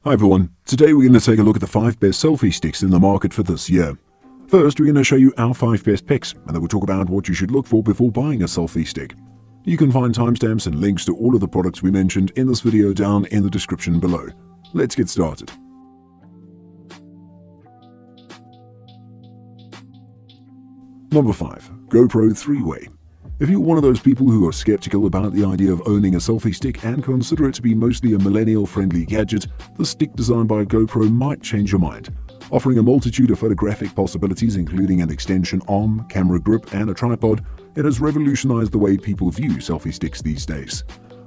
Hi everyone, today we're going to take a look at the 5 best selfie sticks in the market for this year. First, we're going to show you our 5 best picks, and then we'll talk about what you should look for before buying a selfie stick. You can find timestamps and links to all of the products we mentioned in this video down in the description below. Let's get started. Number 5. GoPro 3-Way. If you're one of those people who are skeptical about the idea of owning a selfie stick and consider it to be mostly a millennial-friendly gadget, the stick designed by GoPro might change your mind. Offering a multitude of photographic possibilities including an extension arm, camera grip, and a tripod, it has revolutionized the way people view selfie sticks these days.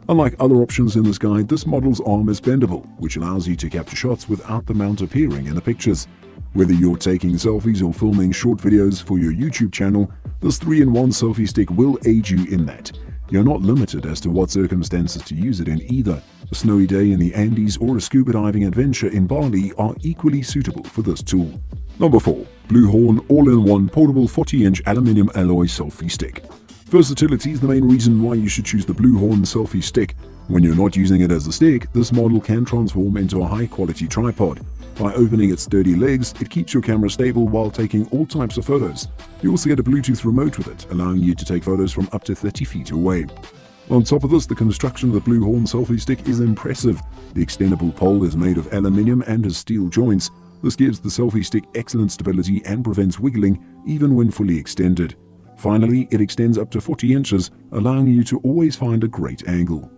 Unlike other options in this guide, this model's arm is bendable, which allows you to capture shots without the mount appearing in the pictures. Whether you're taking selfies or filming short videos for your YouTube channel, this 3-in-1 selfie stick will aid you in that. You're not limited as to what circumstances to use it in either. A snowy day in the Andes or a scuba diving adventure in Bali are equally suitable for this tool. Number 4. Blue Horn All-in-One Portable 40-inch Aluminium Alloy Selfie Stick. Versatility is the main reason why you should choose the Blue Horn selfie stick. When you're not using it as a stick, this model can transform into a high-quality tripod. By opening its sturdy legs, it keeps your camera stable while taking all types of photos. You also get a Bluetooth remote with it, allowing you to take photos from up to 30 feet away. On top of this, the construction of the Blue Horn selfie stick is impressive. The extendable pole is made of aluminium and has steel joints. This gives the selfie stick excellent stability and prevents wiggling, even when fully extended. Finally, it extends up to 40 inches, allowing you to always find a great angle.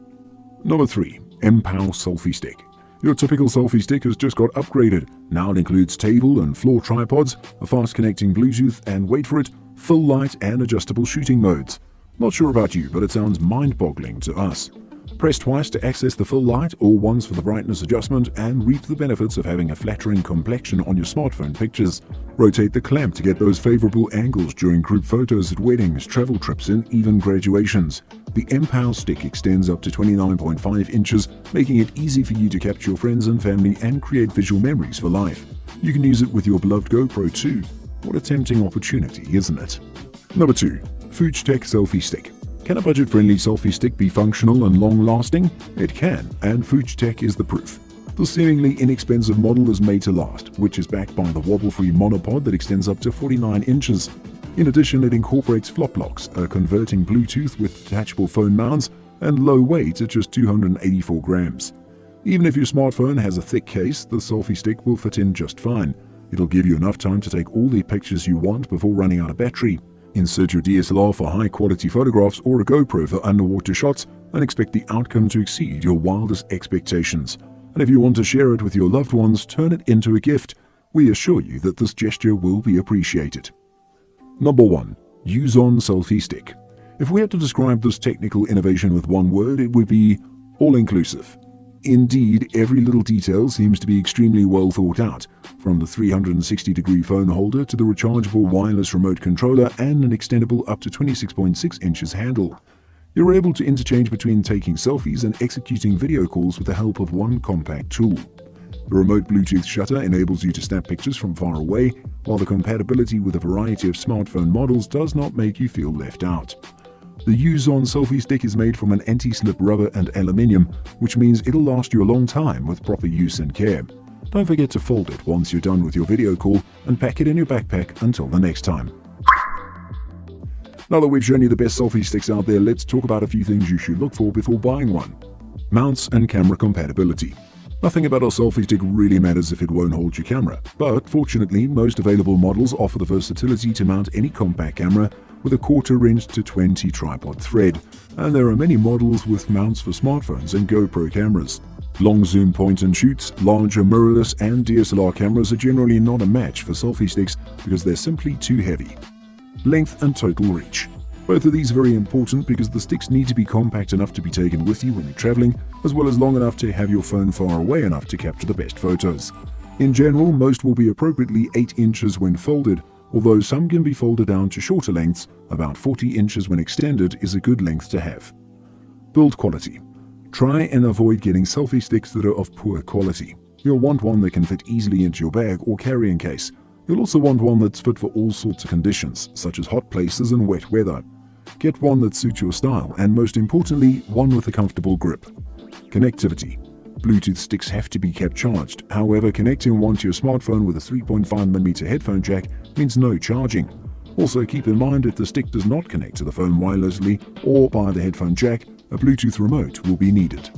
Number 3. MPOW Selfie Stick. Your typical selfie stick has just got upgraded. Now it includes table and floor tripods, a fast connecting Bluetooth, and wait for it, full light and adjustable shooting modes. Not sure about you, but it sounds mind-boggling to us. Press twice to access the full light or once for the brightness adjustment and reap the benefits of having a flattering complexion on your smartphone pictures. Rotate the clamp to get those favorable angles during group photos at weddings, travel trips, and even graduations. The MPOW stick extends up to 29.5 inches, making it easy for you to capture your friends and family and create visual memories for life. You can use it with your beloved GoPro too. What a tempting opportunity, isn't it? Number 2. Fujitec Selfie Stick. Can a budget-friendly selfie stick be functional and long-lasting? It can, and Fujitec is the proof. The seemingly inexpensive model is made to last, which is backed by the wobble-free Monopod that extends up to 49 inches. In addition, it incorporates flop locks, a converting Bluetooth with detachable phone mounts, and low weight at just 284 grams. Even if your smartphone has a thick case, the selfie stick will fit in just fine. It'll give you enough time to take all the pictures you want before running out of battery. Insert your DSLR for high-quality photographs or a GoPro for underwater shots and expect the outcome to exceed your wildest expectations. And if you want to share it with your loved ones, turn it into a gift. We assure you that this gesture will be appreciated. Number 1. Use-on Selfie Stick. If we had to describe this technical innovation with one word, it would be all-inclusive. Indeed, every little detail seems to be extremely well thought out, from the 360-degree phone holder to the rechargeable wireless remote controller and an extendable up to 26.6 inches handle. You're able to interchange between taking selfies and executing video calls with the help of one compact tool. The remote Bluetooth shutter enables you to snap pictures from far away, while the compatibility with a variety of smartphone models does not make you feel left out. The Use-On selfie stick is made from an anti-slip rubber and aluminium, which means it'll last you a long time with proper use and care. Don't forget to fold it once you're done with your video call and pack it in your backpack until the next time. Now that we've shown you the best selfie sticks out there, let's talk about a few things you should look for before buying one. Mounts and camera compatibility. Nothing about a selfie stick really matters if it won't hold your camera, but fortunately most available models offer the versatility to mount any compact camera with a 1/4 inch to 20 tripod thread, and there are many models with mounts for smartphones and GoPro cameras. Long zoom point and shoots, larger mirrorless and DSLR cameras are generally not a match for selfie sticks because they're simply too heavy. Length and total reach. Both of these are very important because the sticks need to be compact enough to be taken with you when you're traveling, as well as long enough to have your phone far away enough to capture the best photos. In general, most will be appropriately 8 inches when folded, although some can be folded down to shorter lengths. About 40 inches when extended is a good length to have. Build quality. Try and avoid getting selfie sticks that are of poor quality. You'll want one that can fit easily into your bag or carrying case. You'll also want one that's fit for all sorts of conditions, such as hot places and wet weather. Get one that suits your style, and most importantly, one with a comfortable grip. Connectivity. Bluetooth sticks have to be kept charged. However, connecting one to your smartphone with a 3.5mm headphone jack means no charging. Also, keep in mind if the stick does not connect to the phone wirelessly or by the headphone jack, a Bluetooth remote will be needed.